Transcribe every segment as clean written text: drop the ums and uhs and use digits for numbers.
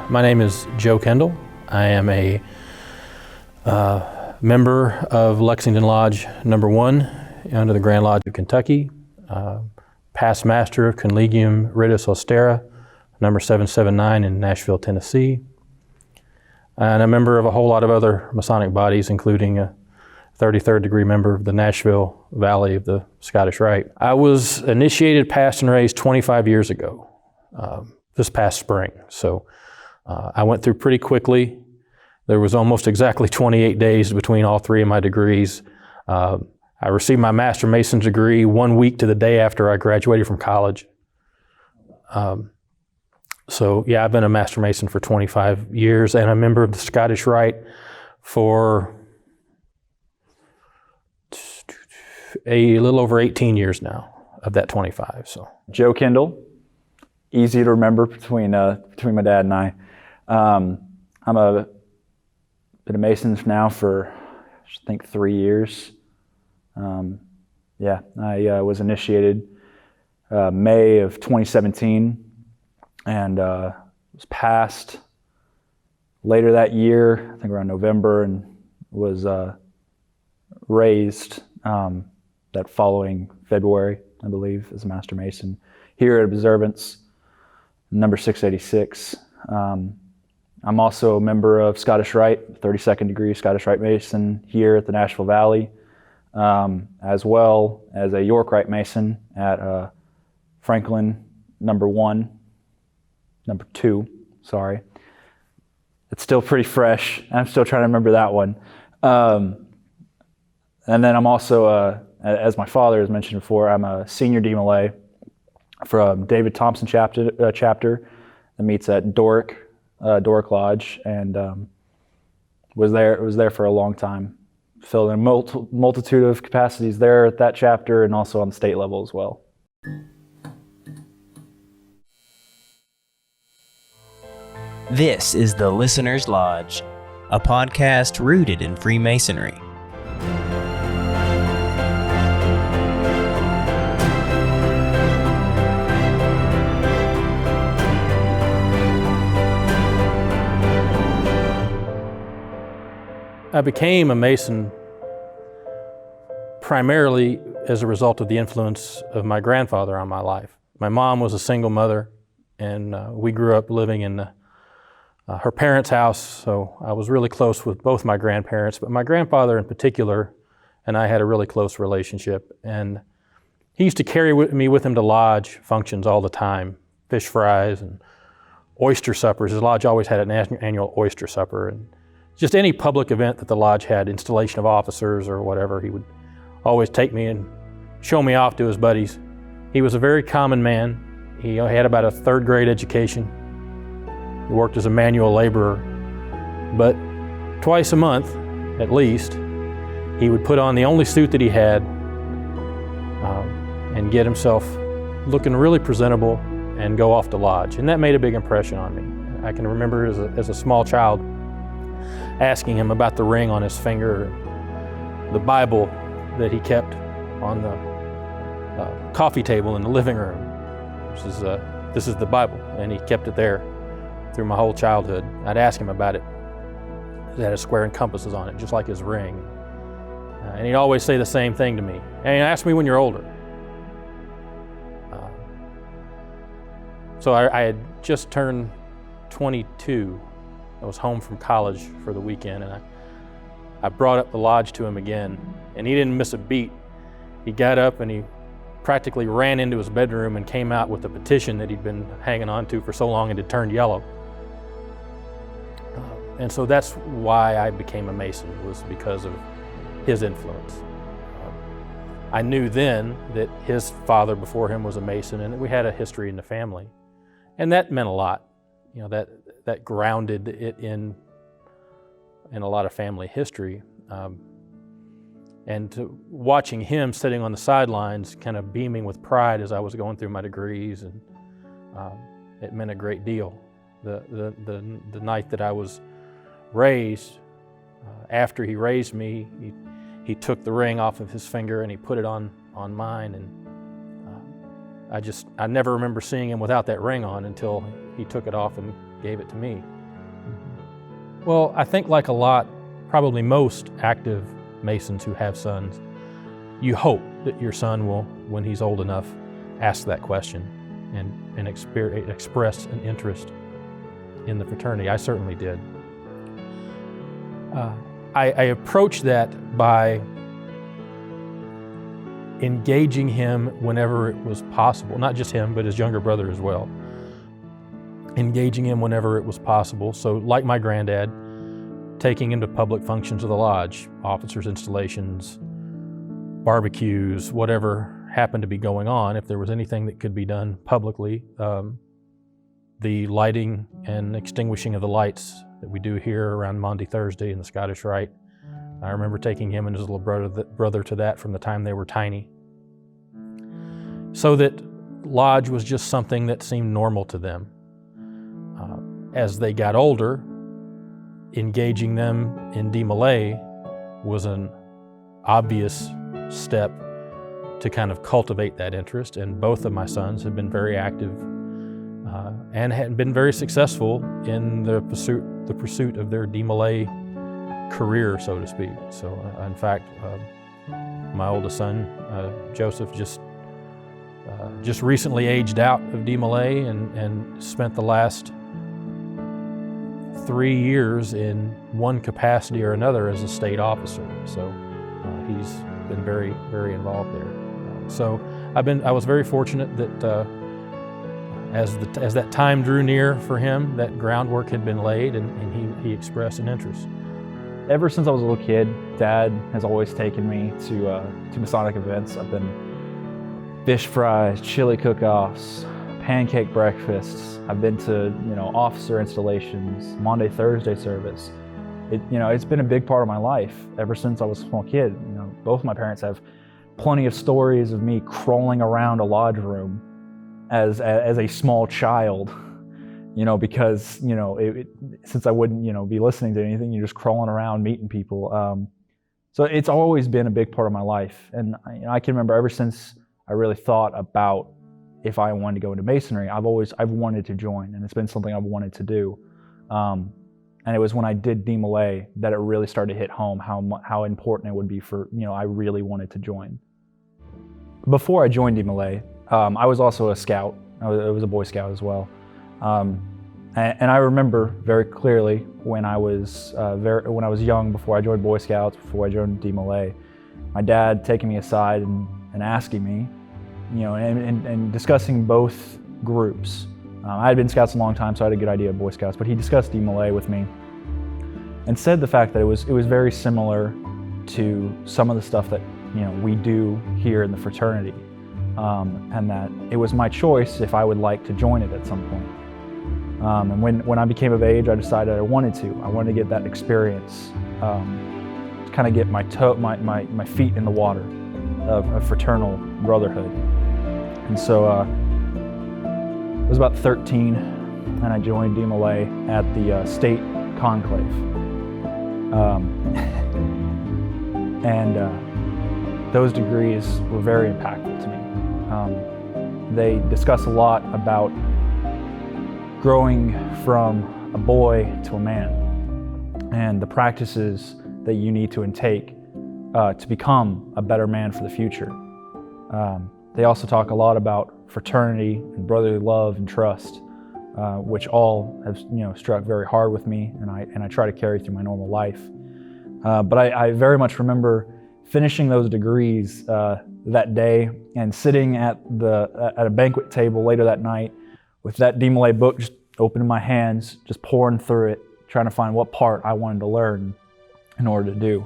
My name is Joe Kindoll. I am a member of Lexington Lodge number 1 under the Grand Lodge of Kentucky, past master of Collegium Ritus Austera, number 779 in Nashville, Tennessee, and a member of a whole lot of other Masonic bodies, including a 33rd degree member of the Nashville Valley of the Scottish Rite. I was initiated, passed, and raised 25 years ago, this past spring. So I went through pretty quickly. There was almost exactly 28 days between all 3 of my degrees. I received my Master Mason's degree 1 week to the day after I graduated from college. So yeah, I've been a Master Mason for 25 years and a member of the Scottish Rite for a little over 18 years now of that 25. So Joe Kindoll, easy to remember between my dad and I. I'm been a Mason now for I think 3 years. I was initiated May of 2017 and was passed later that year, I think around November, and was raised that following February, I believe, as a Master Mason here at Observance, number 686. I'm also a member of Scottish Rite, 32nd degree Scottish Rite Mason here at the Nashville Valley, as well as a York Rite Mason at Franklin number 2, sorry. It's still pretty fresh. I'm still trying to remember that one. And then I'm also, as my father has mentioned before, I'm a senior DMLA from David Thompson chapter that meets at Doric Lodge, and was there for a long time. Filled in a multitude of capacities there at that chapter and also on the state level as well. This is the Listener's Lodge, a podcast rooted in Freemasonry. I became a Mason primarily as a result of the influence of my grandfather on my life. My mom was a single mother, and we grew up living in her parents' house, so I was really close with both my grandparents, but my grandfather in particular and I had a really close relationship, and he used to carry me with him to lodge functions all the time, fish fries and oyster suppers. His lodge always had an annual oyster supper, and just any public event that the lodge had, installation of officers or whatever, he would always take me and show me off to his buddies. He was a very common man. He had about a 3rd grade education. He worked as a manual laborer, but twice a month, at least, he would put on the only suit that he had and get himself looking really presentable and go off to lodge. And that made a big impression on me. I can remember as a small child asking him about the ring on his finger, the Bible that he kept on the coffee table in the living room. This is the Bible, and he kept it there through my whole childhood. I'd ask him about it. It had a square and compasses on it, just like his ring. And he'd always say the same thing to me. And ask me when you're older. So I had just turned 22. I was home from college for the weekend, and I brought up the lodge to him again, and he didn't miss a beat. He got up and he practically ran into his bedroom and came out with a petition that he'd been hanging on to for so long and it turned yellow. And so that's why I became a Mason, was because of his influence. I knew then that his father before him was a Mason and that we had a history in the family. And that meant a lot. You know, that grounded it in a lot of family history. And watching him sitting on the sidelines, kind of beaming with pride as I was going through my degrees, and it meant a great deal. The night that I was raised, after he raised me, he took the ring off of his finger and he put it on mine, and I never remember seeing him without that ring on until he took it off and gave it to me. Well, I think like a lot, probably most active Masons who have sons, you hope that your son will, when he's old enough, ask that question and express an interest in the fraternity. I certainly did. I approached that by engaging him whenever it was possible, not just him, but his younger brother as well. Engaging him whenever it was possible. So like my granddad, taking him to public functions of the lodge, officers' installations, barbecues, whatever happened to be going on. If there was anything that could be done publicly, the lighting and extinguishing of the lights that we do here around Maundy Thursday in the Scottish Rite. I remember taking him and his little brother to that from the time they were tiny. So that lodge was just something that seemed normal to them. As they got older, engaging them in DeMolay was an obvious step to kind of cultivate that interest, and both of my sons have been very active and had been very successful in the pursuit of their DeMolay career, so to speak. So in fact, my oldest son, Joseph, just recently aged out of DeMolay and spent the last 3 years in one capacity or another as a state officer. So he's been very, very involved there. So I was very fortunate that as that time drew near for him, that groundwork had been laid, and he expressed an interest. Ever since I was a little kid, Dad has always taken me to Masonic events. I've been fish fries, chili cook-offs, pancake breakfasts. I've been to officer installations, Maundy Thursday service. It's been a big part of my life ever since I was a small kid. Both of my parents have plenty of stories of me crawling around a lodge room as a small child, because since I wouldn't be listening to anything, you're just crawling around meeting people. So it's always been a big part of my life, and I can remember ever since I really thought about if I wanted to go into Masonry, I've wanted to join, and it's been something I've wanted to do. And it was when I did DeMolay that it really started to hit home how important it would be for, I really wanted to join. Before I joined DeMolay, I was also a scout. I was a Boy Scout as well. And I remember very clearly when I was young, before I joined Boy Scouts, before I joined DeMolay, my dad taking me aside and asking me, and discussing both groups. I had been Scouts a long time, so I had a good idea of Boy Scouts, but he discussed DeMolay with me and said the fact that it was very similar to some of the stuff that we do here in the fraternity, and that it was my choice if I would like to join it at some point. And when I became of age, I decided I wanted to get that experience, to kind of get my feet in the water of fraternal brotherhood. And so I was about 13, and I joined DeMolay at the state conclave. Those degrees were very impactful to me. They discuss a lot about growing from a boy to a man, and the practices that you need to intake to become a better man for the future. They also talk a lot about fraternity and brotherly love and trust, which all have struck very hard with me, and I try to carry through my normal life. But I very much remember finishing those degrees that day and sitting at a banquet table later that night with that DeMolay book just open in my hands, just pouring through it, trying to find what part I wanted to learn in order to do.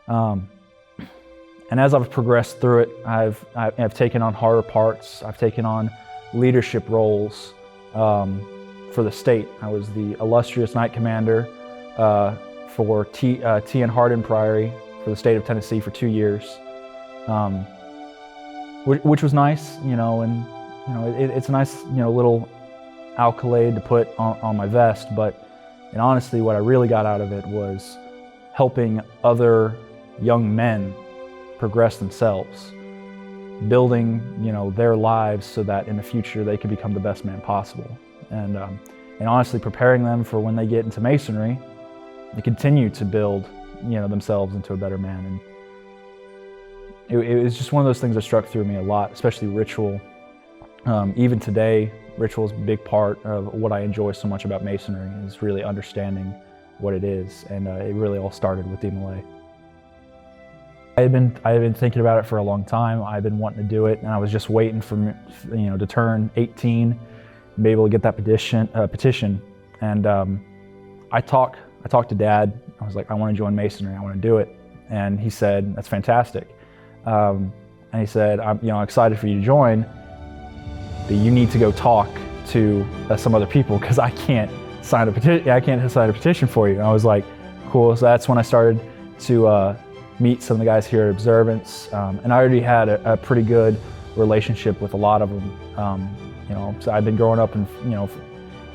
And as I've progressed through it, I've taken on harder parts. I've taken on leadership roles for the state. I was the illustrious Knight Commander for T.N. Hardin Priory for the state of Tennessee for 2 years, which was nice, and it's a nice, little accolade to put on my vest. But honestly, what I really got out of it was helping other young men progress themselves. building, their lives so that in the future they could become the best man possible. And honestly preparing them for when they get into Masonry to continue to build, themselves into a better man. And it was just one of those things that struck through me a lot, especially ritual. Even today, ritual is a big part of what I enjoy so much about Masonry, is really understanding what it is. And it really all started with DMLA. I had been thinking about it for a long time. I've been wanting to do it, and I was just waiting for to turn 18 and be able to get that petition. And I talked to Dad. I was like, I want to join Masonry. I want to do it. And he said, that's fantastic. And he said, I'm excited for you to join, but you need to go talk to some other people, because I can't sign a petition for you. And I was like, cool. So that's when I started to meet some of the guys here at Observance, and I already had a pretty good relationship with a lot of them. So I've been growing up in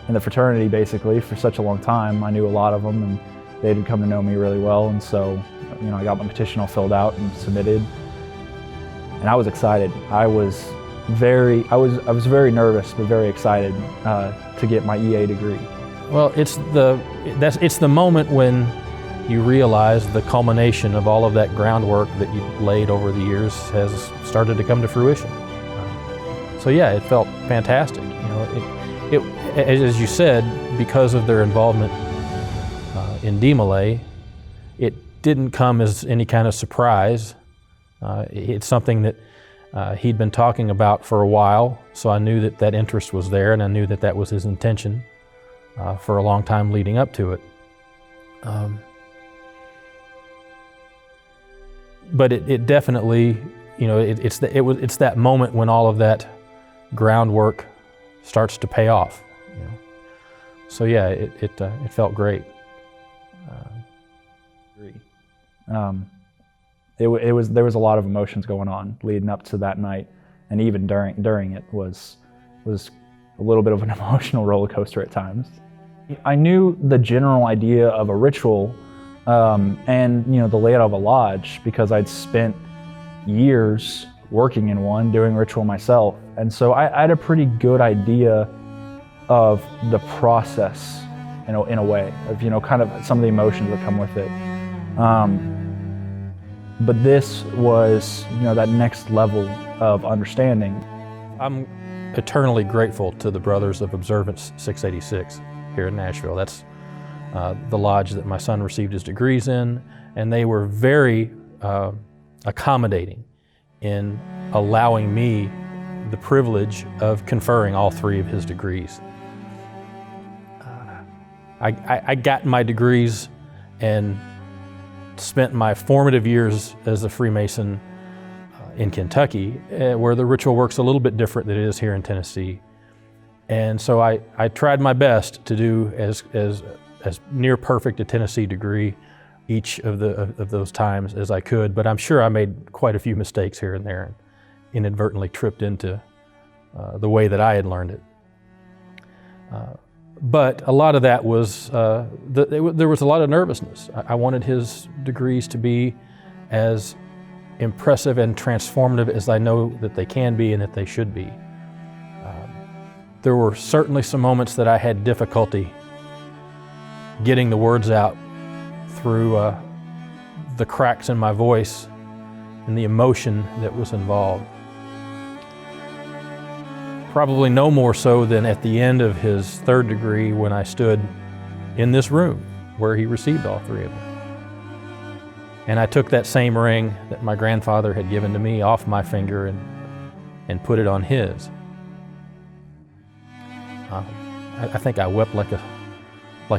the fraternity basically for such a long time. I knew a lot of them, and they'd come to know me really well. And so, I got my petition all filled out and submitted, and I was excited. I was very nervous, but very excited to get my EA degree. Well, it's the moment when you realize the culmination of all of that groundwork that you've laid over the years has started to come to fruition. So yeah, it felt fantastic. As you said, because of their involvement in DMLA, it didn't come as any kind of surprise. It's something that he'd been talking about for a while, so I knew that interest was there, and I knew that was his intention for a long time leading up to it. But it definitely, it's that moment when all of that groundwork starts to pay off. So yeah, it felt great. There was a lot of emotions going on leading up to that night, and even during it was a little bit of an emotional roller coaster at times. I knew the general idea of a ritual. And the layout of a lodge, because I'd spent years working in one, doing ritual myself. And so I had a pretty good idea of the process in a way, of kind of some of the emotions that come with it. But this was that next level of understanding. I'm eternally grateful to the Brothers of Observance 686 here in Nashville. That's the lodge that my son received his degrees in, and they were very accommodating in allowing me the privilege of conferring all three of his degrees. I got my degrees and spent my formative years as a Freemason in Kentucky, where the ritual works a little bit different than it is here in Tennessee. And so I tried my best to do as near perfect a Tennessee degree each of those times as I could, but I'm sure I made quite a few mistakes here and there and inadvertently tripped into the way that I had learned it. But a lot of that was, there was a lot of nervousness. I wanted his degrees to be as impressive and transformative as I know that they can be and that they should be. There were certainly some moments that I had difficulty getting the words out through the cracks in my voice and the emotion that was involved. Probably no more so than at the end of his third degree, when I stood in this room where he received all three of them. And I took that same ring that my grandfather had given to me off my finger and put it on his. I think I wept like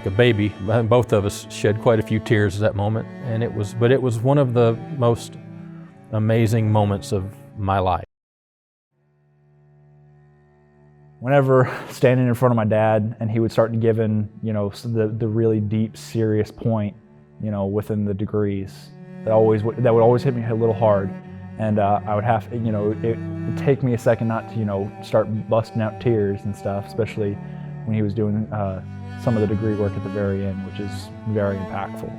a baby. Both of us shed quite a few tears at that moment, and it was one of the most amazing moments of my life. Whenever standing in front of my dad and he would start giving, the really deep, serious point, within the degrees, that would always hit me a little hard, and I would have, it would take me a second not to, start busting out tears and stuff, especially when he was doing some of the degree work at the very end, which is very impactful.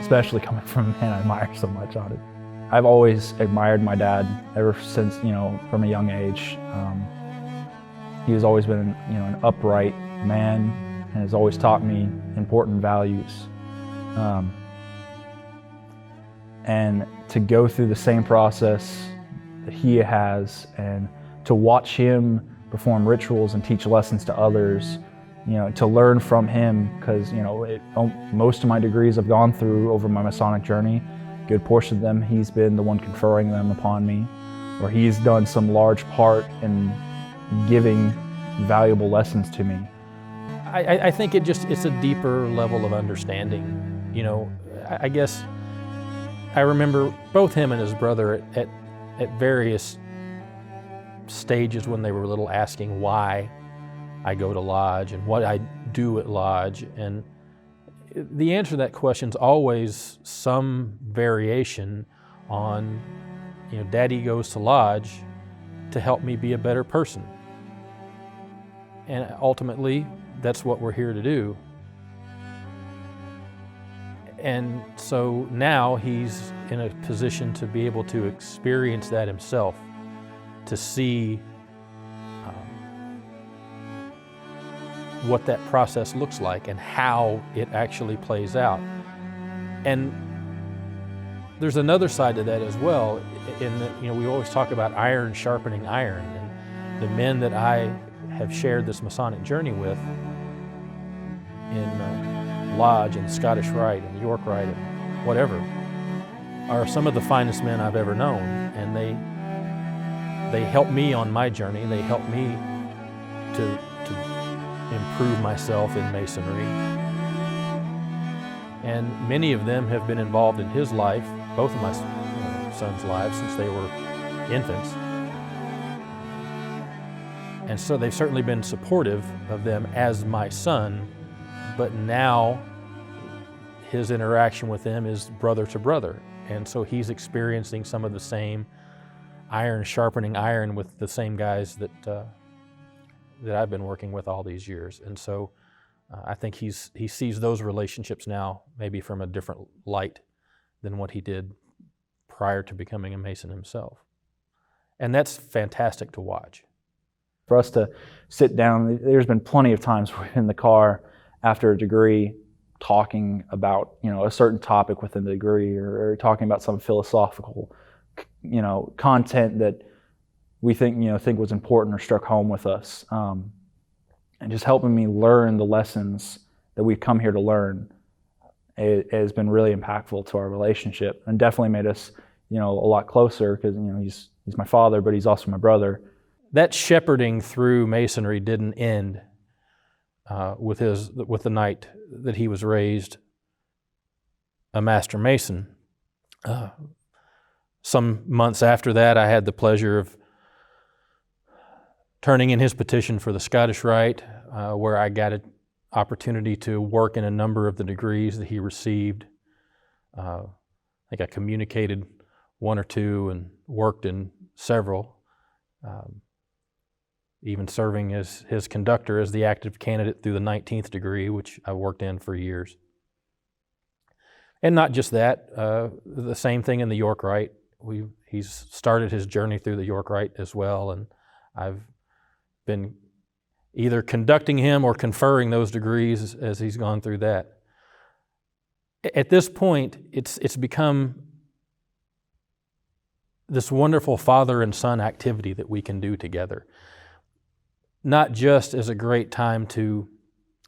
Especially coming from a man I admire so much on it. I've always admired my dad ever since, from a young age. He has always been, an upright man and has always taught me important values. And to go through the same process that he has, and to watch him perform rituals and teach lessons to others, to learn from him, because most of my degrees I've gone through over my Masonic journey, a good portion of them he's been the one conferring them upon me, or he's done some large part in giving valuable lessons to me. I think it's a deeper level of understanding. I guess I remember both him and his brother at various stages when they were little asking why I go to Lodge and what I do at Lodge. And the answer to that question is always some variation on, Daddy goes to Lodge to help me be a better person. And ultimately, that's what we're here to do. And so now he's in a position to be able to experience that himself, to see what that process looks like and how it actually plays out. And there's another side to that as well, in that, we always talk about iron sharpening iron, and the men that I have shared this Masonic journey with in Lodge and Scottish Rite and York Rite and whatever are some of the finest men I've ever known, and they help me on my journey. They help me to improve myself in Masonry. And many of them have been involved in his life, both of my sons' lives, since they were infants. And so they've certainly been supportive of them as my son, but now his interaction with them is brother to brother. And so he's experiencing some of the same iron sharpening iron with the same guys that I've been working with all these years. And so I think he sees those relationships now maybe from a different light than what he did prior to becoming a Mason himself. And that's fantastic to watch. For us to sit down, there's been plenty of times in the car after a degree talking about, a certain topic within the degree, or talking about some philosophical, content that we think was important or struck home with us, and just helping me learn the lessons that we've come here to learn. It has been really impactful to our relationship, and definitely made us, a lot closer, because he's my father, but he's also my brother. That shepherding through Masonry didn't end with the night that he was raised a Master Mason. Some months after that, I had the pleasure of turning in his petition for the Scottish Rite, where I got an opportunity to work in a number of the degrees that he received. I think I communicated one or two and worked in several, even serving as his conductor as the active candidate through the 19th degree, which I worked in for years. And not just that, the same thing in the York Rite. He's started his journey through the York Rite as well, and I've been either conducting him or conferring those degrees as he's gone through that. At this point, it's become this wonderful father and son activity that we can do together. Not just as a great time to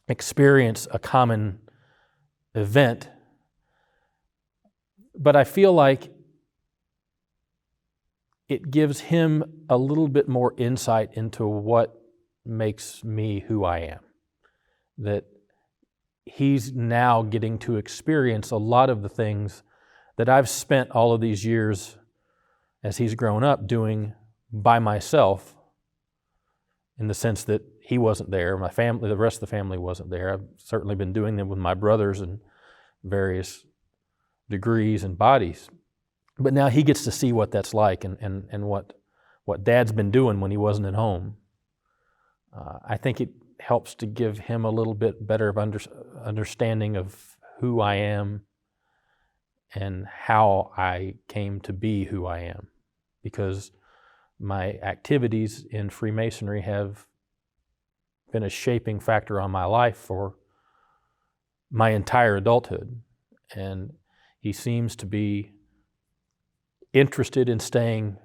experience a common event, but I feel like it gives him a little bit more insight into what makes me who I am. That he's now getting to experience a lot of the things that I've spent all of these years as he's grown up doing by myself, in the sense that he wasn't there, my family, the rest of the family wasn't there. I've certainly been doing them with my brothers in various degrees and bodies. But now he gets to see what that's like, and what Dad's been doing when he wasn't at home. I think it helps to give him a little bit better of understanding of who I am and how I came to be who I am, because my activities in Freemasonry have been a shaping factor on my life for my entire adulthood. And he seems to be interested in staying,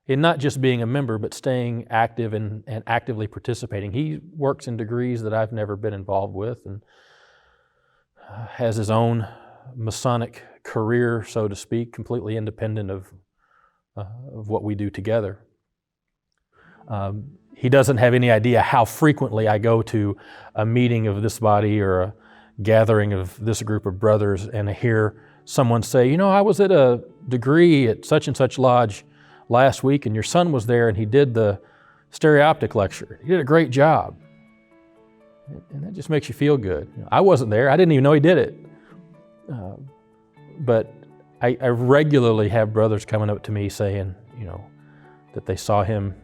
in not just being a member, but staying active and actively participating. He works in degrees that I've never been involved with, and has his own Masonic career, so to speak, completely independent of what we do together. He doesn't have any idea how frequently I go to a meeting of this body or a gathering of this group of brothers and I hear someone say, you know, I was at a degree at such and such lodge last week and your son was there and he did the stereoptic lecture. He did a great job. And that just makes you feel good. You know, I wasn't there. I didn't even know he did it. But I regularly have brothers coming up to me saying, you know, that they saw him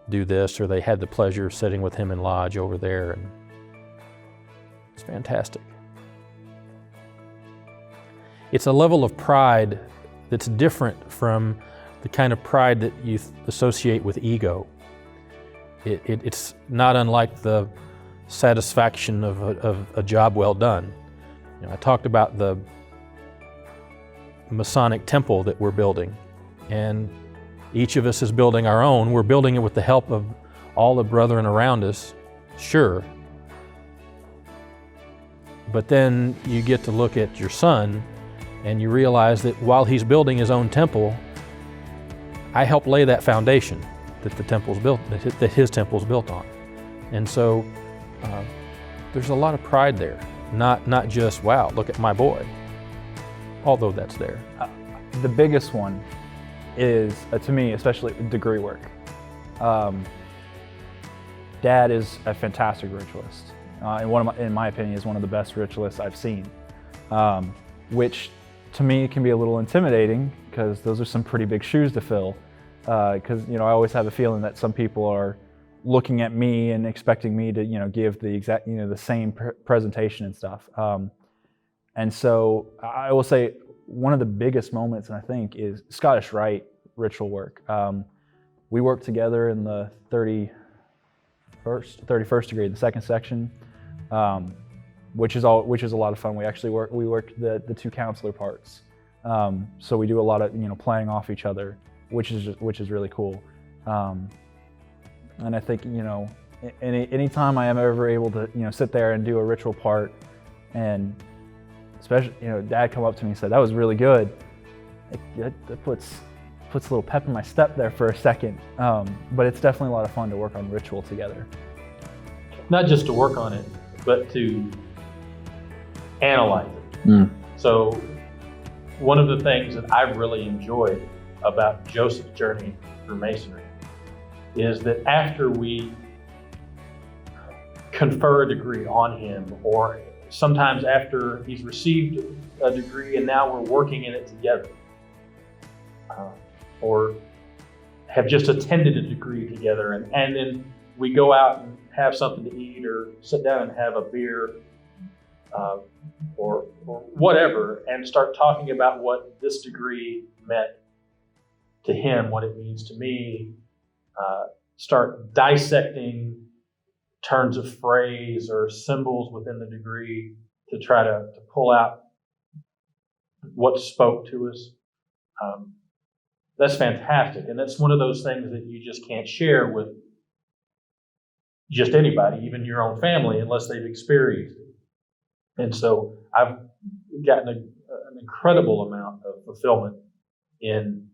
do this, or they had the pleasure of sitting with him in lodge over there, and it's fantastic. It's a level of pride that's different from the kind of pride that you associate with ego. It's not unlike the satisfaction of a job well done. You know, I talked about the Masonic temple that we're building, and each of us is building our own. We're building it with the help of all the brethren around us, sure. But then you get to look at your son and you realize that while he's building his own temple, I helped lay that foundation that the temple's built, that his temple's built on. And so there's a lot of pride there, not just, wow, look at my boy, although that's there. The biggest one is, to me, especially degree work. Dad is a fantastic ritualist, and in my opinion, is one of the best ritualists I've seen, which to me can be a little intimidating because those are some pretty big shoes to fill. Because I always have a feeling that some people are looking at me and expecting me to give the exact the same presentation and stuff. And so I will say, one of the biggest moments, I think, is Scottish Rite ritual work. We worked together in the 31st degree, the second section, which is a lot of fun. We actually work the two counselor parts. So we do a lot of playing off each other, which is really cool. And I think anytime I am ever able to sit there and do a ritual part, and especially, Dad come up to me and said, that was really good. That puts a little pep in my step there for a second. But it's definitely a lot of fun to work on ritual together. Not just to work on it, but to analyze it. So one of the things that I've really enjoyed about Joseph's journey through Masonry is that after we confer a degree on him, or sometimes after he's received a degree and now we're working in it together, or have just attended a degree together, and then we go out and have something to eat or sit down and have a beer or whatever, and start talking about what this degree meant to him, what it means to me, start dissecting turns of phrase or symbols within the degree to try to pull out what spoke to us. That's fantastic. And that's one of those things that you just can't share with just anybody, even your own family, unless they've experienced it. And so I've gotten an incredible amount of fulfillment in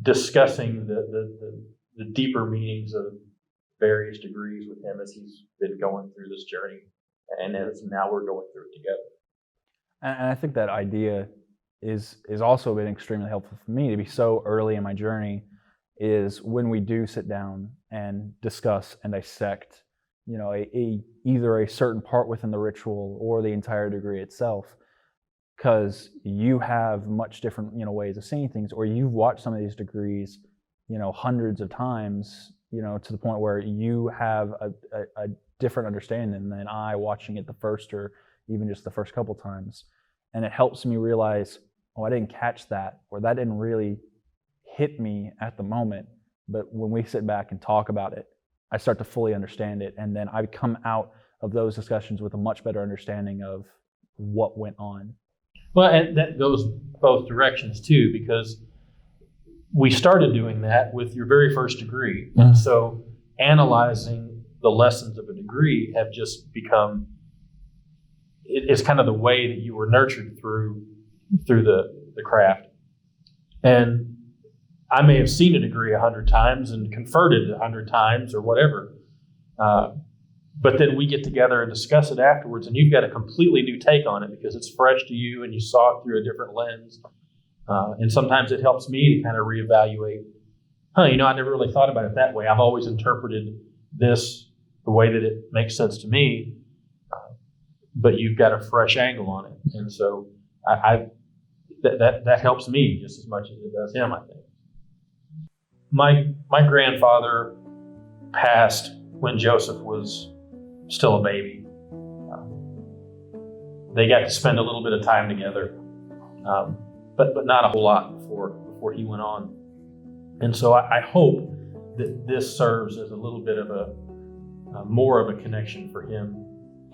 discussing the deeper meanings of various degrees with him as he's been going through this journey, and as now we're going through it together. And I think that idea is also been extremely helpful for me to be so early in my journey, is when we do sit down and discuss and dissect either a certain part within the ritual or the entire degree itself, because you have much different ways of seeing things, or you've watched some of these degrees hundreds of times, to the point where you have a different understanding than I watching it the first or even just the first couple times. and it helps me realize, oh, I didn't catch that, or that didn't really hit me at the moment. But when we sit back and talk about it, I start to fully understand it, and then I come out of those discussions with a much better understanding of what went on. Well, and that goes both directions too, because we started doing that with your very first degree. Mm-hmm. So analyzing the lessons of a degree have just become, it's kind of the way that you were nurtured through the craft. And I may have seen a degree 100 times and conferred it 100 times or whatever. But then we get together and discuss it afterwards, and you've got a completely new take on it because it's fresh to you and you saw it through a different lens. And sometimes it helps me to kind of reevaluate, I never really thought about it that way. I've always interpreted this the way that it makes sense to me, but you've got a fresh angle on it. And so that helps me just as much as it does him, I think. My grandfather passed when Joseph was still a baby. They got to spend a little bit of time together, but not a whole lot before he went on. And so I hope that this serves as a little bit of more of a connection for him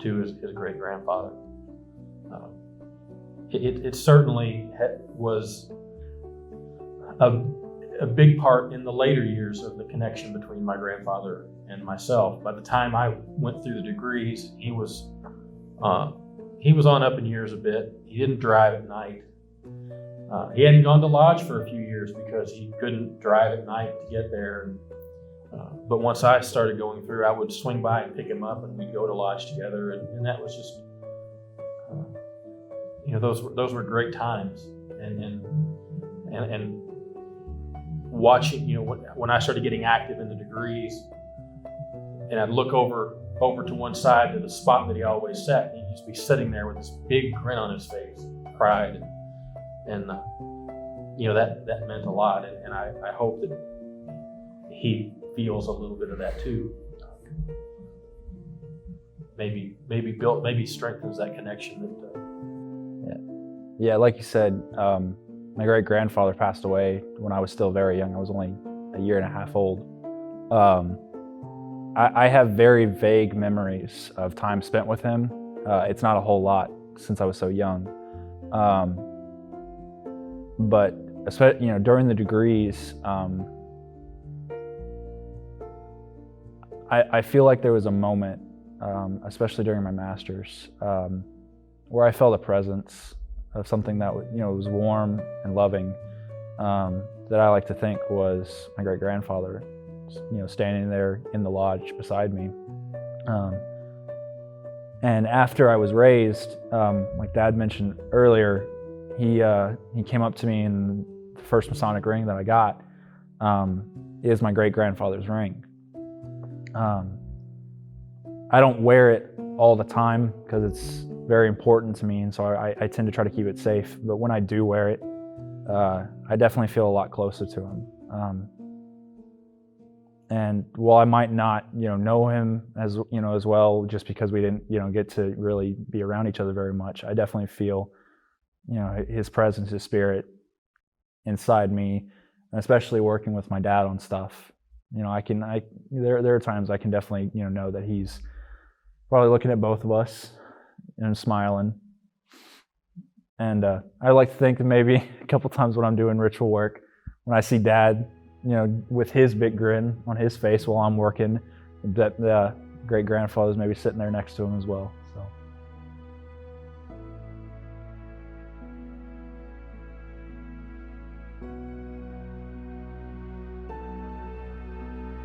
to his great grandfather. It certainly was a big part in the later years of the connection between my grandfather and myself. By the time I went through the degrees, he was on up in years a bit. He didn't drive at night. He hadn't gone to lodge for a few years because he couldn't drive at night to get there. But once I started going through, I would swing by and pick him up, and we'd go to lodge together. And that was just, those were great times. And watching, when I started getting active in the degrees, and I'd look over to one side to the spot that he always sat, he'd just be sitting there with this big grin on his face, pride, and that meant a lot. And I hope that he feels a little bit of that too. Maybe strengthens that connection. Yeah, like you said, my great grandfather passed away when I was still very young. I was only a year and a half old. I have very vague memories of time spent with him. It's not a whole lot since I was so young. But especially, during the degrees, I feel like there was a moment, especially during my master's, where I felt a presence of something that was warm and loving, that I like to think was my great grandfather, standing there in the lodge beside me. And after I was raised, like Dad mentioned earlier, he came up to me, and the first Masonic ring that I got is my great grandfather's ring. I don't wear it all the time because it's very important to me, and so I tend to try to keep it safe. But when I do wear it, I definitely feel a lot closer to him. And while I might not, know him as well, just because we didn't, get to really be around each other very much, I definitely feel, his presence, his spirit inside me, and especially working with my dad on stuff. There are times I can definitely, know that he's probably looking at both of us and smiling. And I like to think that maybe a couple times when I'm doing ritual work, when I see Dad, with his big grin on his face while I'm working, that the great grandfather's maybe sitting there next to him as well. So.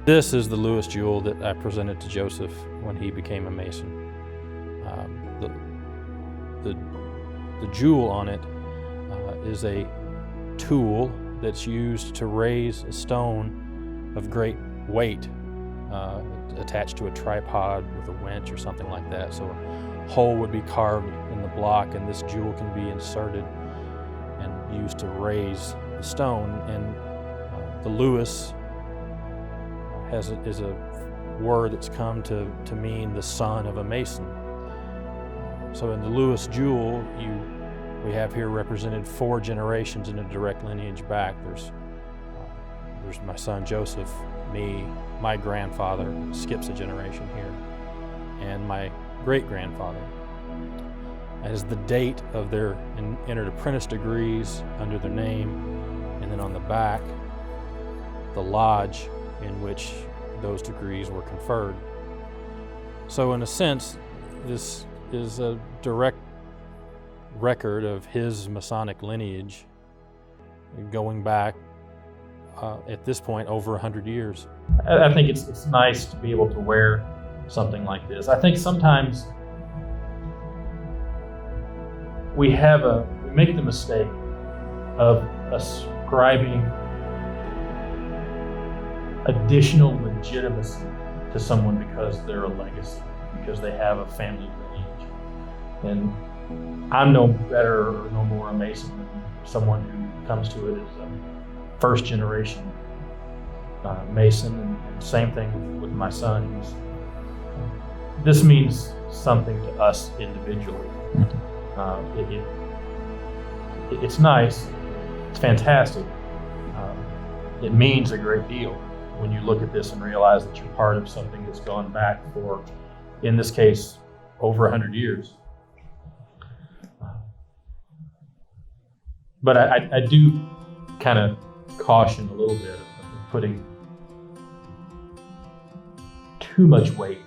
This is the Lewis jewel that I presented to Joseph when he became a Mason. The jewel on it is a tool that's used to raise a stone of great weight, attached to a tripod with a winch or something like that. So a hole would be carved in the block, and this jewel can be inserted and used to raise the stone. And the Lewis is a word that's come to mean the son of a Mason. So in the Lewis jewel, We have here represented 4 generations in a direct lineage back. There's my son Joseph, me, my grandfather skips a generation here, and my great-grandfather. That is the date of their entered apprentice degrees under their name, and then on the back, the lodge in which those degrees were conferred. So in a sense, this is a direct record of his Masonic lineage going back at this point over 100 years. I think it's nice to be able to wear something like this. I think sometimes we make the mistake of ascribing additional legitimacy to someone because they're a legacy, because they have a family lineage. And I'm no better or no more a Mason than someone who comes to it as a first generation Mason, and same thing with my son. This means something to us individually. It's nice, it's fantastic. It means a great deal when you look at this and realize that you're part of something that's gone back for, in this case, over 100 years. But I do kind of caution a little bit of putting too much weight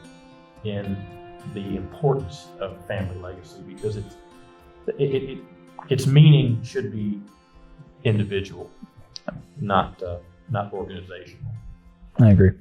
in the importance of family legacy, because its meaning should be individual, not organizational. I agree.